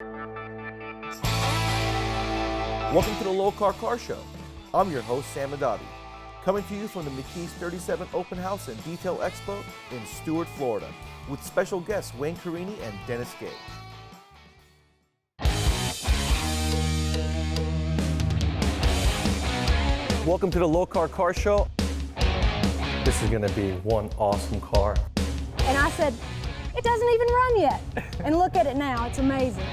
Welcome to the Lokar Car Show. I'm your host, Sam Adabi, coming to you from the McKees 37 Open House and Detail Expo in Stewart, Florida, with special guests Wayne Carini and Dennis Gage. Welcome to the Lokar Car Show. This is gonna be one awesome car. And I said, it doesn't even run yet. And look at it now, it's amazing.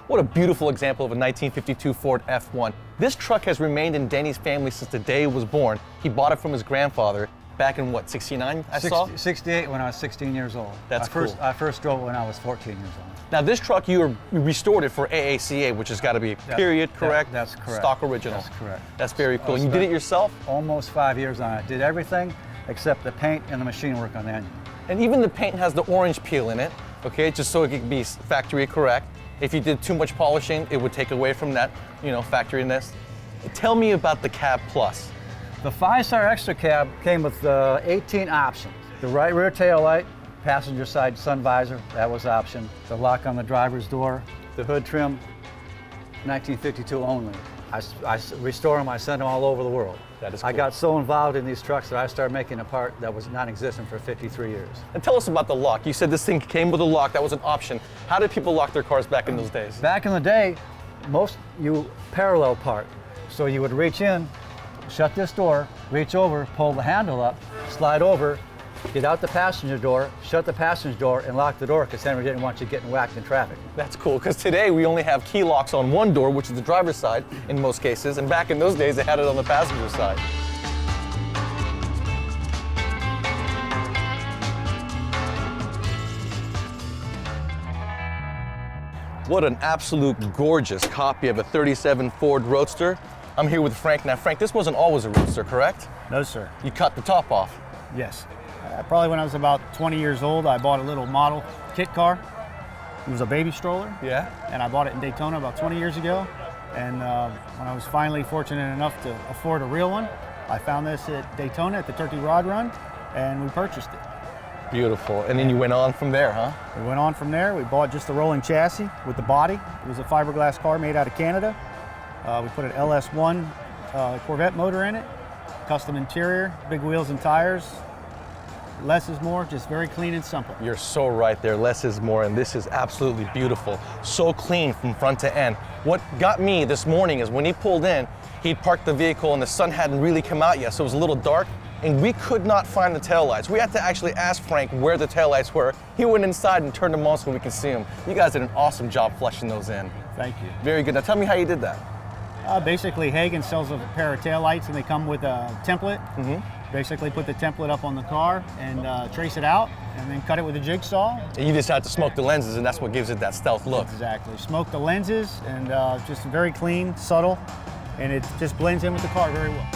What a beautiful example of a 1952 Ford F1. This truck has remained in Denny's family since the day he was born. He bought it from his grandfather back in what, 69, I saw? 68 when I was 16 years old. That's cool. I first drove it when I was 14 years old. Now this truck, you restored it for AACA, which has got to be period, correct? That's correct. Stock original. That's correct. That's very cool. And you did it yourself? Almost 5 years on it. Did everything except the paint and the machine work on the engine. And even the paint has the orange peel in it, okay, just so it can be factory correct. If you did too much polishing, it would take away from that, factoriness. Tell me about the Cab Plus. The 5-star extra cab came with 18 options. The right rear tail light, passenger side sun visor, that was option. The lock on the driver's door, the hood trim, 1952 only. I restore them, I send them all over the world. That is cool. I got so involved in these trucks that I started making a part that was non-existent for 53 years. And tell us about the lock. You said this thing came with a lock, that was an option. How did people lock their cars back in those days? Back in the day, you parallel park. So you would reach in, shut this door, reach over, pull the handle up, slide over, get out the passenger door, shut the passenger door, and lock the door because Henry didn't want you getting whacked in traffic. That's cool, because today we only have key locks on one door, which is the driver's side in most cases, and back in those days they had it on the passenger side. What an absolute gorgeous copy of a 37 Ford Roadster. I'm here with Frank. Now Frank, this wasn't always a Roadster, correct? No, sir. You cut the top off. Yes. Probably when I was about 20 years old, I bought a little model kit car. It was a baby stroller. Yeah. And I bought it in Daytona about 20 years ago. And when I was finally fortunate enough to afford a real one, I found this at Daytona at the Turkey Rod Run, and we purchased it. Beautiful. And then you went on from there, huh? We went on from there. We bought just the rolling chassis with the body. It was a fiberglass car made out of Canada. We put an LS1 Corvette motor in it, custom interior, big wheels and tires. Less is more, just very clean and simple. You're so right there, less is more, and this is absolutely beautiful. So clean from front to end. What got me this morning is when he pulled in, he'd parked the vehicle and the sun hadn't really come out yet, so it was a little dark, and we could not find the taillights. We had to actually ask Frank where the taillights were. He went inside and turned them on so we could see them. You guys did an awesome job fleshing those in. Thank you. Very good. Now tell me how you did that. Basically, Hagen sells a pair of taillights and they come with a template. Mm-hmm. Basically put the template up on the car and trace it out and then cut it with a jigsaw. And you just had to smoke the lenses and that's what gives it that stealth look. Exactly. Smoke the lenses and just very clean, subtle, and it just blends in with the car very well.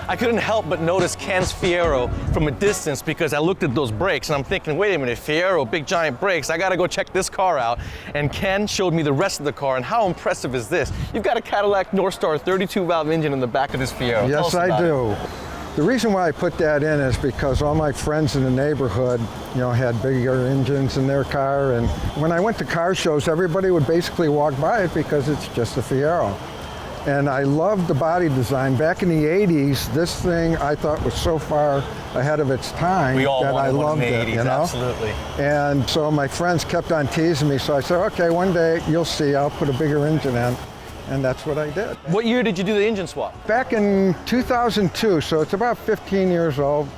I couldn't help but notice Ken's Fiero from a distance because I looked at those brakes and I'm thinking, wait a minute, Fiero, big giant brakes, I gotta go check this car out. And Ken showed me the rest of the car, and how impressive is this? You've got a Cadillac Northstar 32-valve engine in the back of this Fiero. Yes, I do. The reason why I put that in is because all my friends in the neighborhood, had bigger engines in their car, and when I went to car shows, everybody would basically walk by it because it's just a Fiero. And I loved the body design. Back in the 80s, this thing I thought was so far ahead of its time that I loved it, Absolutely. And so my friends kept on teasing me, so I said, okay, one day you'll see, I'll put a bigger engine in. And that's what I did. What year did you do the engine swap? Back in 2002, so it's about 15 years old.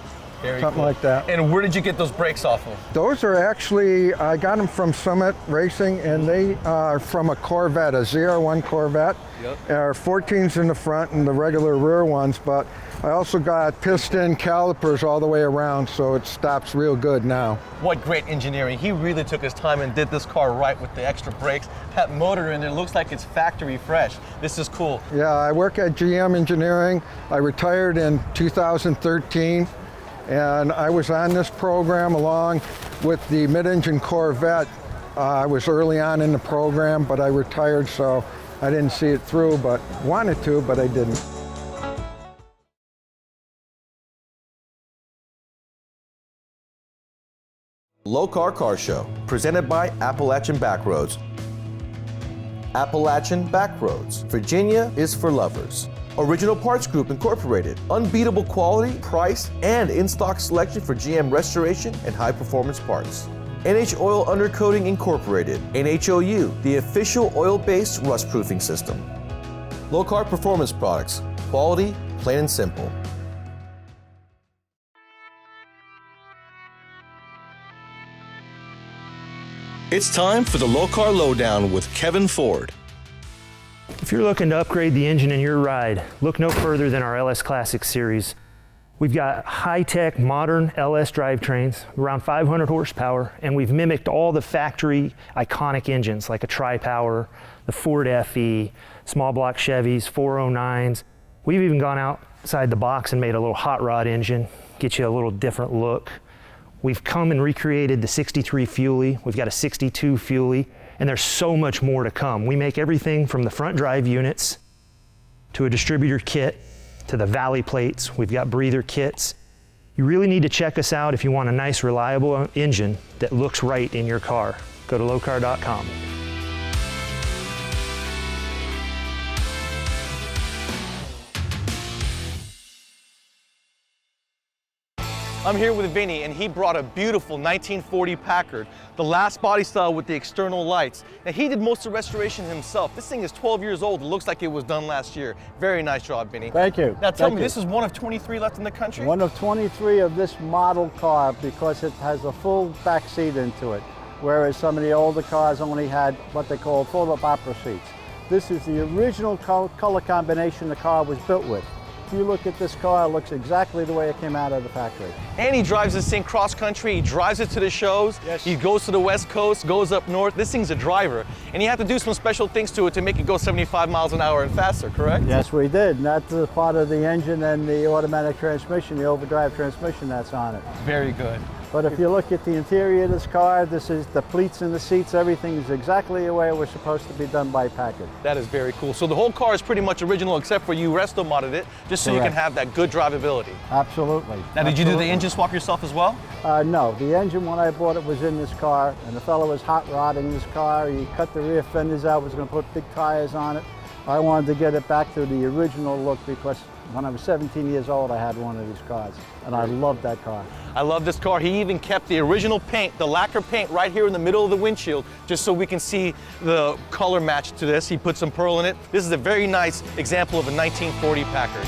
something cool. like that. And where did you get those brakes off of? Those are actually, I got them from Summit Racing, and they are from a Corvette, a ZR1 Corvette. Yep. There are 14s in the front and the regular rear ones, but I also got piston calipers all the way around, so it stops real good now. What great engineering. He really took his time and did this car right with the extra brakes. That motor in there looks like it's factory fresh. This is cool. Yeah, I work at GM Engineering. I retired in 2013, and I was on this program along with the mid-engine Corvette. I was early on in the program, but I retired, so I didn't see it through, but wanted to, but I didn't. Lokar Car Show, presented by Appalachian Backroads. Appalachian Backroads. Virginia is for lovers. Original Parts Group Incorporated. Unbeatable quality, price, and in-stock selection for GM restoration and high-performance parts. NH Oil Undercoating Incorporated. NHOU, the official oil-based rust-proofing system. Lokar Performance Products. Quality, plain and simple. It's time for the Lokar Lowdown with Kevin Ford. If you're looking to upgrade the engine in your ride, look no further than our LS Classic series. We've got high-tech, modern LS drivetrains, around 500 horsepower, and we've mimicked all the factory iconic engines like a Tri-Power, the Ford FE, small block Chevys, 409s. We've even gone outside the box and made a little hot rod engine, get you a little different look. We've come and recreated the 63 Fuelie. We've got a 62 Fuelie, and there's so much more to come. We make everything from the front drive units to a distributor kit to the valley plates. We've got breather kits. You really need to check us out if you want a nice, reliable engine that looks right in your car. Go to lokar.com. I'm here with Vinny, and he brought a beautiful 1940 Packard, the last body style with the external lights. Now, he did most of the restoration himself. This thing is 12 years old. It looks like it was done last year. Very nice job, Vinny. Thank you. Now, tell Thank me, you. this is one of 23 left in the country? One of 23 of this model car because it has a full back seat into it, whereas some of the older cars only had what they call fold-up opera seats. This is the original color combination the car was built with. If you look at this car, it looks exactly the way it came out of the factory. And he drives this thing cross country. He drives it to the shows. Yes. He goes to the West Coast, goes up north. This thing's a driver. And you have to do some special things to it to make it go 75 miles an hour and faster, correct? Yes, we did. And that's a part of the engine and the automatic transmission, the overdrive transmission that's on it. Very good. But if you look at the interior of this car, this is the pleats in the seats, everything is exactly the way it was supposed to be done by Packard. That is very cool. So the whole car is pretty much original except for you resto modded it just so you can Correct. have that good drivability. Absolutely. Now, did you do the Absolutely. engine swap yourself as well? No, the engine when I bought it was in this car, and the fellow was hot rodding this car. He cut the rear fenders out, was going to put big tires on it. I wanted to get it back to the original look because when I was 17 years old, I had one of these cars, and I loved that car. I love this car. He even kept the original paint, the lacquer paint, right here in the middle of the windshield, just so we can see the color match to this. He put some pearl in it. This is a very nice example of a 1940 Packard.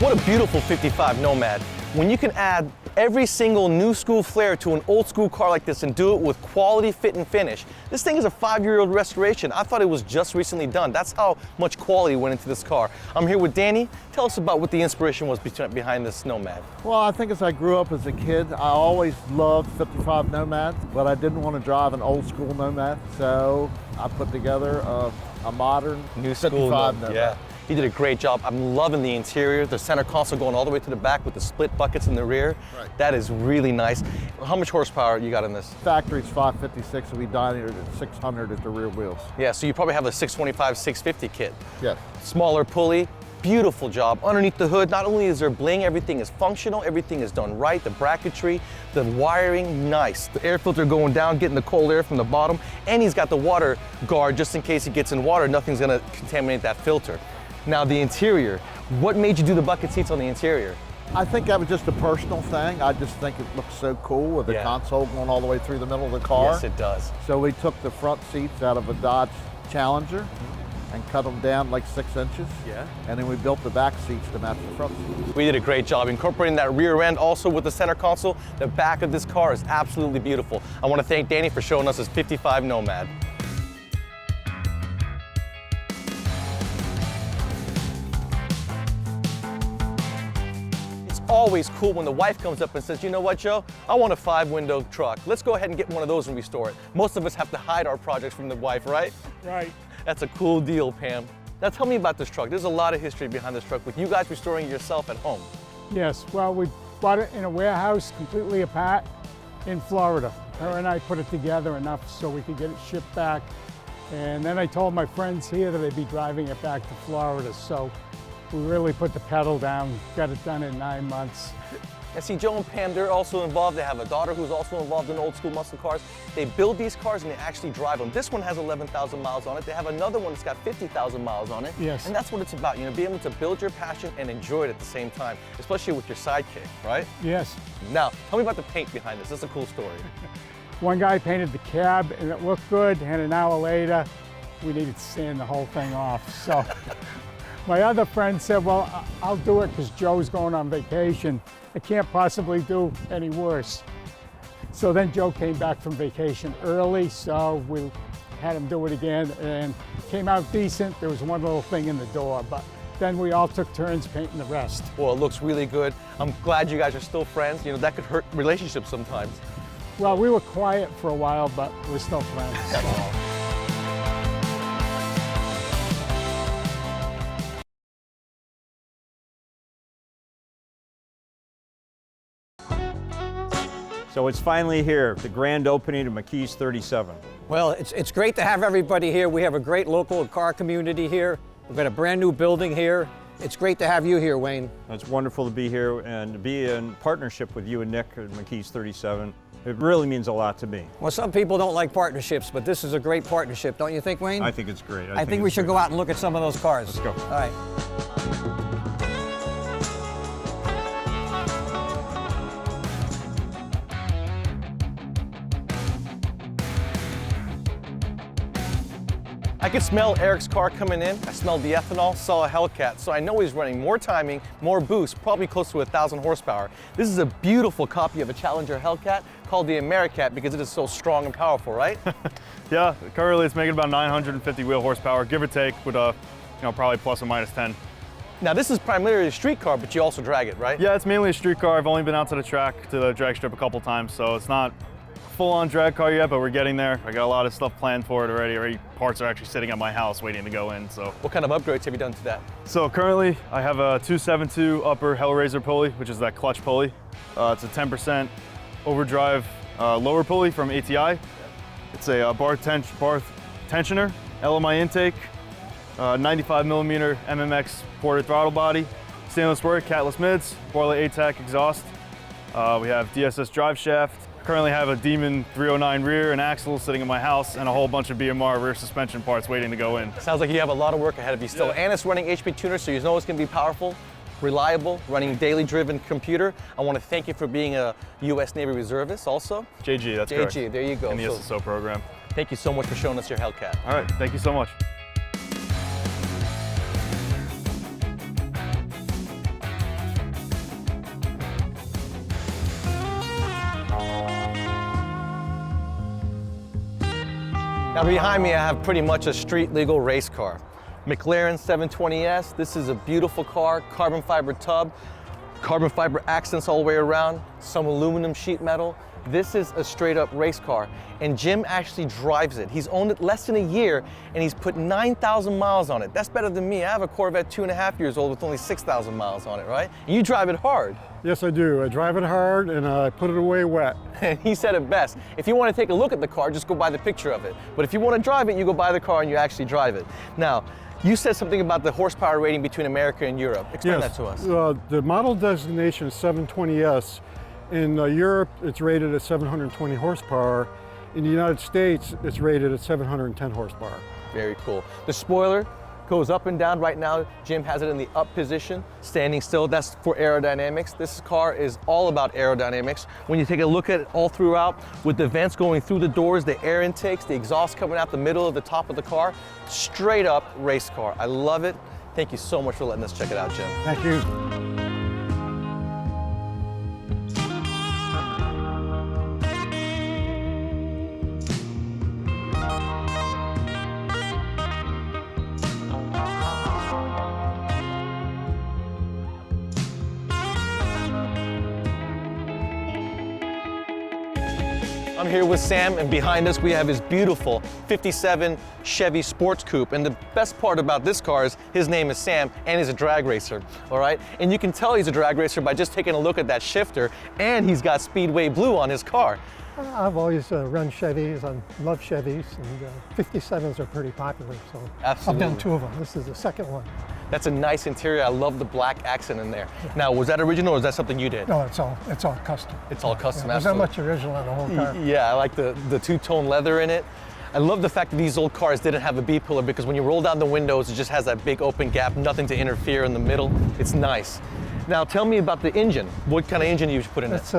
What a beautiful 55 Nomad. When you can add every single new school flair to an old school car like this and do it with quality fit and finish. This thing is a 5-year-old restoration. I thought it was just recently done. That's how much quality went into this car. I'm here with Danny. Tell us about what the inspiration was behind this Nomad. Well, I think as I grew up as a kid, I always loved 55 Nomads, but I didn't want to drive an old school Nomad, so I put together a modern New school 55 Nomad. Yeah. He did a great job. I'm loving the interior, the center console going all the way to the back with the split buckets in the rear. Right. That is really nice. How much horsepower you got in this? Factory's 556, and we dyed it at 600 at the rear wheels. Yeah, so you probably have a 625, 650 kit. Yes. Smaller pulley, beautiful job. Underneath the hood, not only is there bling, everything is functional, everything is done right, the bracketry, the wiring, nice. The air filter going down, getting the cold air from the bottom, and he's got the water guard just in case it gets in water, nothing's gonna contaminate that filter. Now the interior, what made you do the bucket seats on the interior? I think that was just a personal thing. I just think it looks so cool with the Yeah. console going all the way through the middle of the car. Yes, it does. So we took the front seats out of a Dodge Challenger and cut them down like 6 inches. Yeah. And then we built the back seats to match the front seats. We did a great job incorporating that rear end also with the center console. The back of this car is absolutely beautiful. I want to thank Danny for showing us his 55 Nomad. It's always cool when the wife comes up and says, you know what, Joe? I want a 5-window truck. Let's go ahead and get one of those and restore it. Most of us have to hide our projects from the wife, right? Right. That's a cool deal, Pam. Now tell me about this truck. There's a lot of history behind this truck with you guys restoring it yourself at home. Yes, well, we bought it in a warehouse completely apart in Florida. Her and I put it together enough so we could get it shipped back. And then I told my friends here that they'd be driving it back to Florida. So we really put the pedal down, got it done in 9 months. And see, Joe and Pam, they're also involved. They have a daughter who's also involved in old school muscle cars. They build these cars and they actually drive them. This one has 11,000 miles on it. They have another one that's got 50,000 miles on it. Yes. And that's what it's about, you know, being able to build your passion and enjoy it at the same time, especially with your sidekick, right? Yes. Now, tell me about the paint behind this. This is a cool story. One guy painted the cab and it looked good, and an hour later, we needed to sand the whole thing off. So my other friend said, well, I'll do it because Joe's going on vacation. I can't possibly do any worse. So then Joe came back from vacation early, so we had him do it again, and it came out decent. There was one little thing in the door, but then we all took turns painting the rest. Well, it looks really good. I'm glad you guys are still friends. You know, that could hurt relationships sometimes. Well, we were quiet for a while, but we're still friends. That's all. So it's finally here, the grand opening of McKees 37. Well, it's great to have everybody here. We have a great local car community here. We've got a brand new building here. It's great to have you here, Wayne. It's wonderful to be here and to be in partnership with you and Nick at McKees 37. It really means a lot to me. Well, some people don't like partnerships, but this is a great partnership, don't you think, Wayne? I think it's great. I think we should go out and look at some of those cars. Let's go. All right. I could smell Eric's car coming in. I smelled the ethanol, saw a Hellcat, so I know he's running more timing, more boost, probably close to 1,000 horsepower. This is a beautiful copy of a Challenger Hellcat called the Americat because it is so strong and powerful, right? Yeah, currently it's making about 950 wheel horsepower, give or take, with a, probably plus or minus 10. Now this is primarily a street car, but you also drag it, right? Yeah, it's mainly a street car. I've only been out to the track, to the drag strip a couple times, so it's not full-on drag car yet, but we're getting there. I got a lot of stuff planned for it already. Parts are actually sitting at my house waiting to go in, so. What kind of upgrades have you done to that? So currently, I have a 272 upper Hellraiser pulley, which is that clutch pulley. It's a 10% overdrive lower pulley from ATI. It's a bar tensioner, LMI intake, 95 millimeter MMX ported throttle body, stainless work, catless mids, Borla ATAC exhaust. We have DSS drive shaft. Currently have a Demon 309 rear and axle sitting in my house and a whole bunch of BMR rear suspension parts waiting to go in. Sounds like you have a lot of work ahead of you still. Yeah. And it's running HP tuner, so you know it's gonna be powerful, reliable, running daily driven computer. I want to thank you for being a U.S. Navy reservist also. JG, that's correct. JG, there you go. In the So, SSO program. thank you so much for showing us your Hellcat. All right, thank you so much. Now behind me I have pretty much a street legal race car. McLaren 720S, this is a beautiful car, carbon fiber tub, carbon fiber accents all the way around, some aluminum sheet metal. This is a straight up race car, and Jim actually drives it. He's owned it less than a year, and he's put 9,000 miles on it. That's better than me. I have a Corvette 2.5 years old with only 6,000 miles on it, right? You drive it hard. Yes, I do. I drive it hard and I put it away wet. And he said it best. If you want to take a look at the car, just go buy the picture of it. But if you want to drive it, you go buy the car and you actually drive it. Now, you said something about the horsepower rating between America and Europe. Explain that to us. The model designation is 720S. In Europe, it's rated at 720 horsepower. In the United States, it's rated at 710 horsepower. Very cool. The spoiler goes up and down. Right now, Jim has it in the up position, standing still. That's for aerodynamics. This car is all about aerodynamics. When you take a look at it all throughout, with the vents going through the doors, the air intakes, the exhaust coming out the middle of the top of the car, straight up race car. I love it. Thank you so much for letting us check it out, Jim. Thank you. I'm here with Sam, and behind us we have his beautiful 57 Chevy Sports Coupe. And the best part about this car is his name is Sam, and he's a drag racer, all right? And you can tell he's a drag racer by just taking a look at that shifter, and he's got Speedway Blue on his car. I've always run Chevys. I love Chevys, and 57s are pretty popular, so Absolutely. I've done 2 of them. This is the second one. That's a nice interior. I love the black accent in there. Now, was that original or is that something you did? No, it's all custom. It's all custom, There's not absolutely. much original in the whole car. Yeah, I like the two-tone leather in it. I love the fact that these old cars didn't have a B-pillar, because when you roll down the windows, it just has that big open gap, nothing to interfere in the middle. It's nice. Now, tell me about the engine. What kind of engine you put in it? It's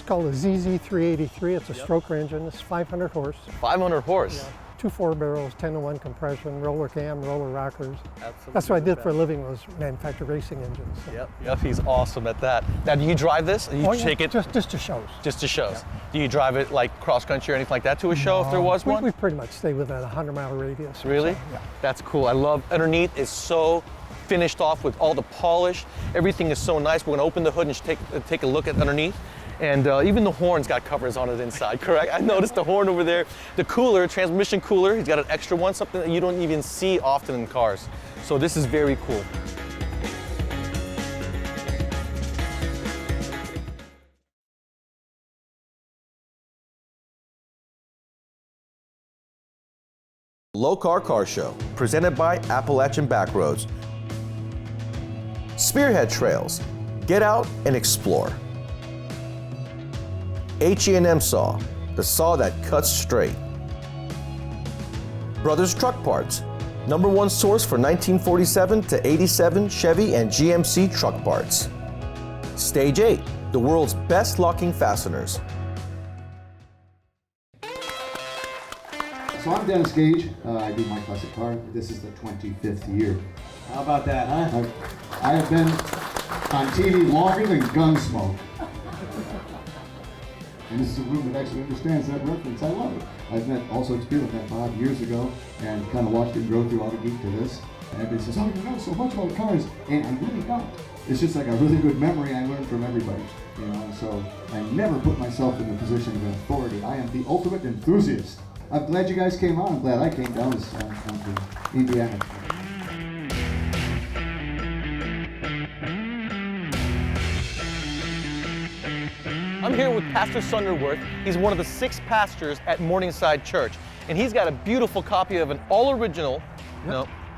called a ZZ383. It's a stroker engine. It's 500 horse. 500 horse. Yeah. 2 4-barrels, 10-to-1 compression, roller cam, roller rockers. Absolutely. That's what I did for a living, was manufacture racing engines. So. Yep, he's awesome at that. Now, do you drive this? You take it? Just to shows. Just to shows. Do you drive it like cross-country or anything like that to a show if there was one? We pretty much stay within a 100-mile radius. Really? So, yeah. That's cool. I love underneath is so finished off with all the polish. Everything is so nice. We're gonna open the hood and take a look at underneath. And even the horn's got covers on it inside, correct? I noticed the horn over there. The cooler, transmission cooler, he's got an extra one, something that you don't even see often in cars. So this is very cool. Lokar Car Show, presented by Appalachian Backroads. Spearhead Trails, get out and explore. H&M Saw, the saw that cuts straight. Brothers Truck Parts, #1 source for 1947 to 87 Chevy and GMC truck parts. Stage 8, the world's best locking fasteners. So I'm Dennis Gage. I do my classic car. This is the 25th year. How about that, huh? I have been on TV longer than Gunsmoke. And this is a room that actually understands that reference. I love it. I've also experienced that 5 years ago and kind of watched it grow through all the geek to this. And everybody says, oh, you know so much about cars. And I really don't. It's just like a really good memory I learned from everybody. You know, so I never put myself in the position of authority. I am the ultimate enthusiast. I'm glad you guys came on. I'm glad I came down to Indiana. I'm here with Pastor Sunderworth. He's one of the 6 pastors at Morningside Church, and he's got a beautiful copy of an all-original,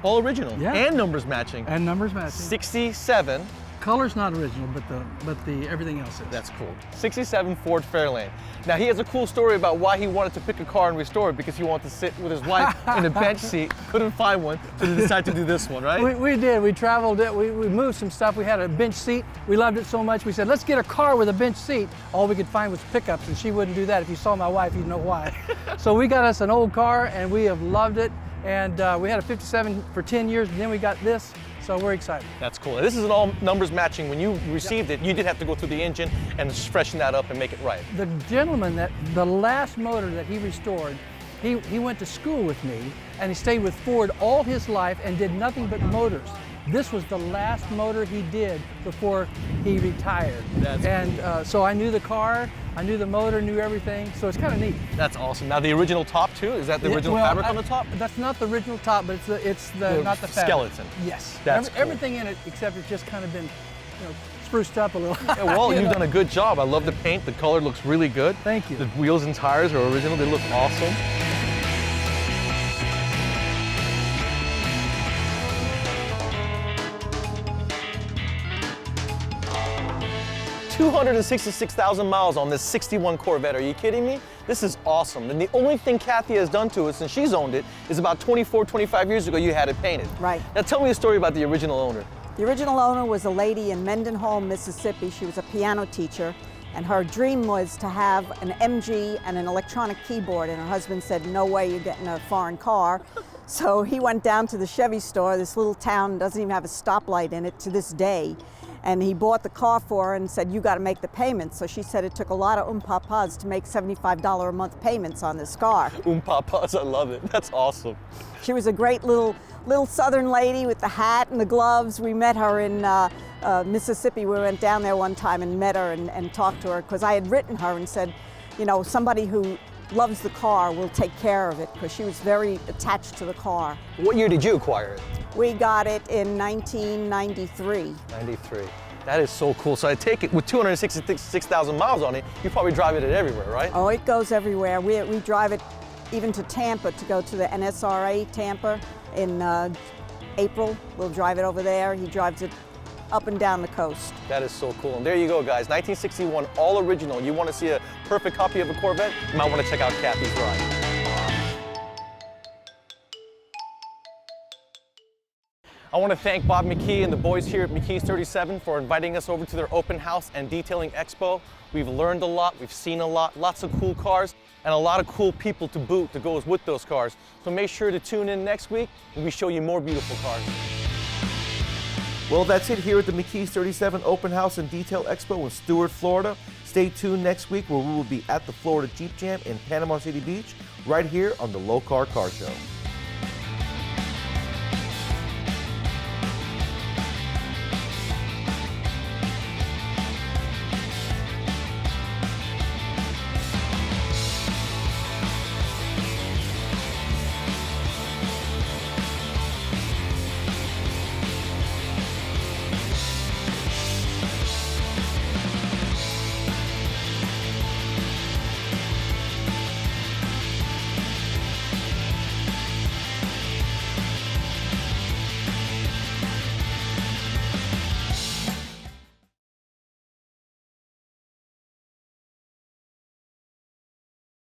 all original, and numbers matching. And numbers matching. 67. Color's not original, but the everything else is. That's cool. 67 Ford Fairlane. Now he has a cool story about why he wanted to pick a car and restore it, because he wanted to sit with his wife in a bench seat, couldn't find one, so they decided to do this one, right? We did. We traveled it. We moved some stuff. We had a bench seat. We loved it so much. We said, let's get a car with a bench seat. All we could find was pickups, and she wouldn't do that. If you saw my wife, you'd know why. So we got us an old car, and we have loved it. And we had a 57 for 10 years, and then we got this. So we're excited. That's cool. This is an all numbers matching. When you received it, you did have to go through the engine and just freshen that up and make it right. The gentleman the last motor that he restored, he went to school with me, and he stayed with Ford all his life and did nothing but motors. This was the last motor he did before he retired. So I knew the car, I knew the motor, knew everything, so it's kind of neat. That's awesome. Now the original top too, is that the original fabric on the top? That's not the original top, but it's the not the fabric. Skeleton. Yes. That's cool. Everything in it, except it's just kind of been, spruced up a little. Yeah, well, you've done a good job. I love the paint. The color looks really good. Thank you. The wheels and tires are original. They look awesome. 266,000 miles on this 61 Corvette. Are you kidding me? This is awesome. And the only thing Kathy has done to it since she's owned it is about 24, 25 years ago you had it painted. Right. Now tell me a story about the original owner. The original owner was a lady in Mendenhall, Mississippi. She was a piano teacher, and her dream was to have an MG and an electronic keyboard, and her husband said, no way you're getting a foreign car. So he went down to the Chevy store. This little town doesn't even have a stoplight in it to this day. And he bought the car for her and said, you got to make the payments. So she said it took a lot of papas to make $75 a month payments on this car. Papas, I love it. That's awesome. She was a great little Southern lady with the hat and the gloves. We met her in Mississippi. We went down there one time and met her and talked to her because I had written her and said, you know, somebody who loves the car will take care of it because she was very attached to the car. What year did you acquire it? We got it in 1993. 93. That is so cool. So I take it with 266,000 miles on it, you probably drive it everywhere, right? Oh, it goes everywhere. We drive it even to Tampa to go to the NSRA Tampa in April. We'll drive it over there. He drives it up and down the coast. That is so cool. And there you go, guys. 1961, all original. You want to see a perfect copy of a Corvette? You might want to check out Kathy's ride. I want to thank Bob McKee and the boys here at McKees 37 for inviting us over to their open house and detailing expo. We've learned a lot, we've seen a lot, lots of cool cars, and a lot of cool people to boot that goes with those cars. So make sure to tune in next week when we show you more beautiful cars. Well, that's it here at the McKees 37 Open House and Detail Expo in Stewart, Florida. Stay tuned next week where we will be at the Florida Jeep Jam in Panama City Beach, right here on the Lokar Car Show.